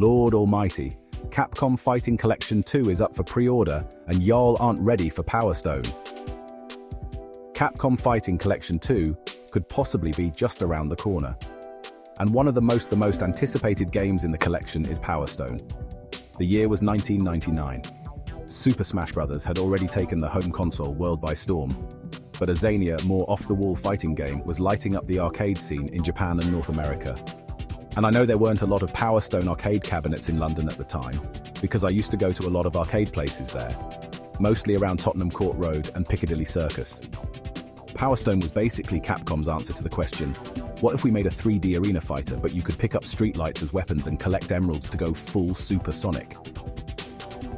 Lord Almighty, Capcom Fighting Collection 2 is up for pre-order, and y'all aren't ready for Power Stone. Capcom Fighting Collection 2 could possibly be just around the corner. And one of the most anticipated games in the collection is Power Stone. The year was 1999. Super Smash Bros. Had already taken the home console world by storm, but a zanier, more off-the-wall fighting game was lighting up the arcade scene in Japan and North America. And I know there weren't a lot of Power Stone arcade cabinets in London at the time, because I used to go to a lot of arcade places there, mostly around Tottenham Court Road and Piccadilly Circus. Power Stone was basically Capcom's answer to the question, what if we made a 3D arena fighter but you could pick up streetlights as weapons and collect emeralds to go full Super Sonic?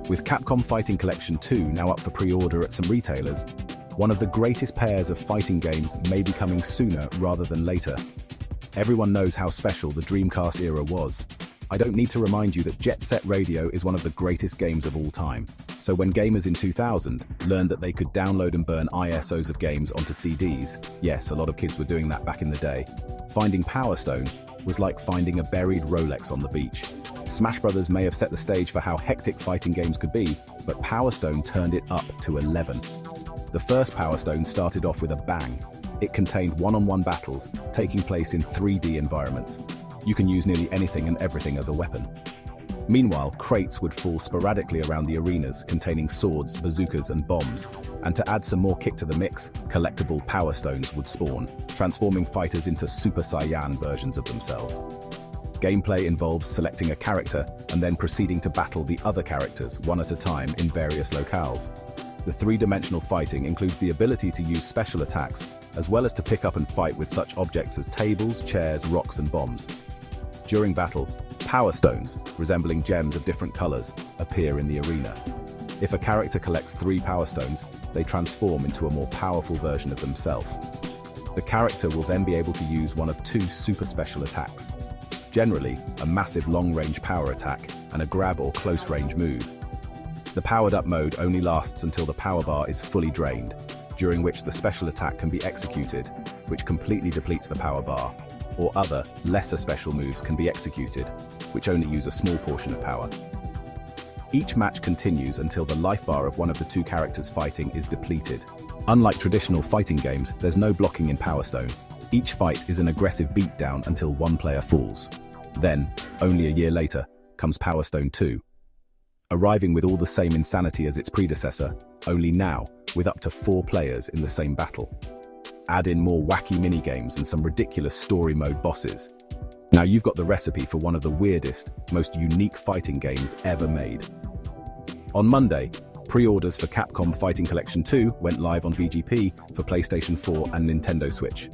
With Capcom Fighting Collection 2 now up for pre-order at some retailers, one of the greatest pairs of fighting games may be coming sooner rather than later. Everyone knows how special the Dreamcast era was. I don't need to remind you that Jet Set Radio is one of the greatest games of all time. So when gamers in 2000 learned that they could download and burn ISOs of games onto CDs, yes, a lot of kids were doing that back in the day, finding Power Stone was like finding a buried Rolex on the beach. Smash Bros. May have set the stage for how hectic fighting games could be, but Power Stone turned it up to 11. The first Power Stone started off with a bang. It contained one-on-one battles, taking place in 3D environments. You can use nearly anything and everything as a weapon. Meanwhile, crates would fall sporadically around the arenas, containing swords, bazookas, and bombs. And to add some more kick to the mix, collectible Power Stones would spawn, transforming fighters into Super Saiyan versions of themselves. Gameplay involves selecting a character and then proceeding to battle the other characters, one at a time, in various locales. The three-dimensional fighting includes the ability to use special attacks, as well as to pick up and fight with such objects as tables, chairs, rocks, and bombs. During battle, Power Stones, resembling gems of different colors, appear in the arena. If a character collects 3 Power Stones, they transform into a more powerful version of themselves. The character will then be able to use one of 2 super special attacks. Generally, a massive long-range power attack and a grab or close-range move. The powered-up mode only lasts until the power bar is fully drained, during which the special attack can be executed, which completely depletes the power bar, or other, lesser special moves can be executed, which only use a small portion of power. Each match continues until the life bar of one of the 2 characters fighting is depleted. Unlike traditional fighting games, there's no blocking in Power Stone. Each fight is an aggressive beatdown until one player falls. Then, only a year later, comes Power Stone 2. Arriving with all the same insanity as its predecessor, only now with up to 4 players in the same battle. Add in more wacky minigames and some ridiculous story mode bosses. Now you've got the recipe for one of the weirdest, most unique fighting games ever made. On Monday, pre-orders for Capcom Fighting Collection 2 went live on VGP for PlayStation 4 and Nintendo Switch.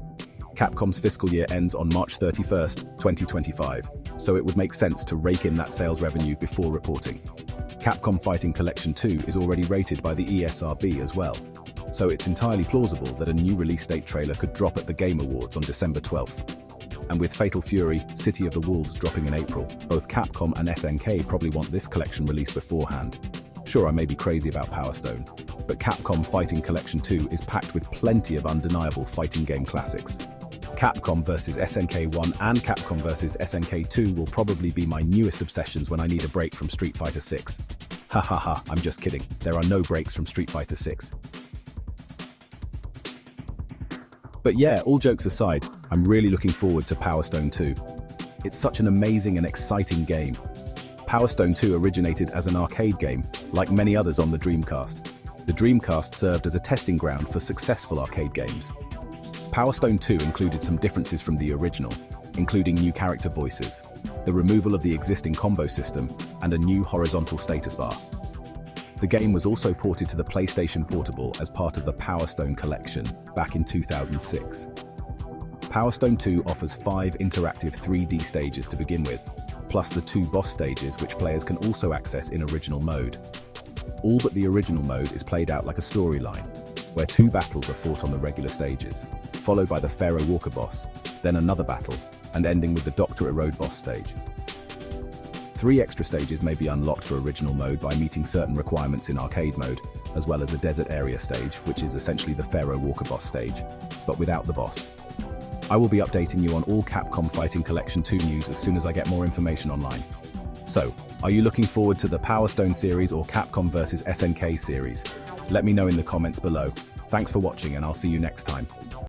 Capcom's fiscal year ends on March 31st, 2025, so it would make sense to rake in that sales revenue before reporting. Capcom Fighting Collection 2 is already rated by the ESRB as well, so it's entirely plausible that a new release date trailer could drop at the Game Awards on December 12th. And with Fatal Fury, City of the Wolves dropping in April, both Capcom and SNK probably want this collection released beforehand. Sure, I may be crazy about Power Stone, but Capcom Fighting Collection 2 is packed with plenty of undeniable fighting game classics. Capcom vs SNK 1 and Capcom vs SNK 2 will probably be my newest obsessions when I need a break from Street Fighter 6. Ha ha ha, I'm just kidding, there are no breaks from Street Fighter 6. But yeah, all jokes aside, I'm really looking forward to Power Stone 2. It's such an amazing and exciting game. Power Stone 2 originated as an arcade game, like many others on the Dreamcast. The Dreamcast served as a testing ground for successful arcade games. Power Stone 2 included some differences from the original, including new character voices, the removal of the existing combo system, and a new horizontal status bar. The game was also ported to the PlayStation Portable as part of the Power Stone collection back in 2006. Power Stone 2 offers 5 interactive 3D stages to begin with, plus the 2 boss stages which players can also access in original mode. All but the original mode is played out like a storyline, where 2 battles are fought on the regular stages, followed by the Pharaoh Walker boss, then another battle, and ending with the Dr. Erode boss stage. 3 extra stages may be unlocked for original mode by meeting certain requirements in arcade mode, as well as a desert area stage, which is essentially the Pharaoh Walker boss stage, but without the boss. I will be updating you on all Capcom Fighting Collection 2 news as soon as I get more information online. So, are you looking forward to the Power Stone series or Capcom vs SNK series? Let me know in the comments below. Thanks for watching and I'll see you next time.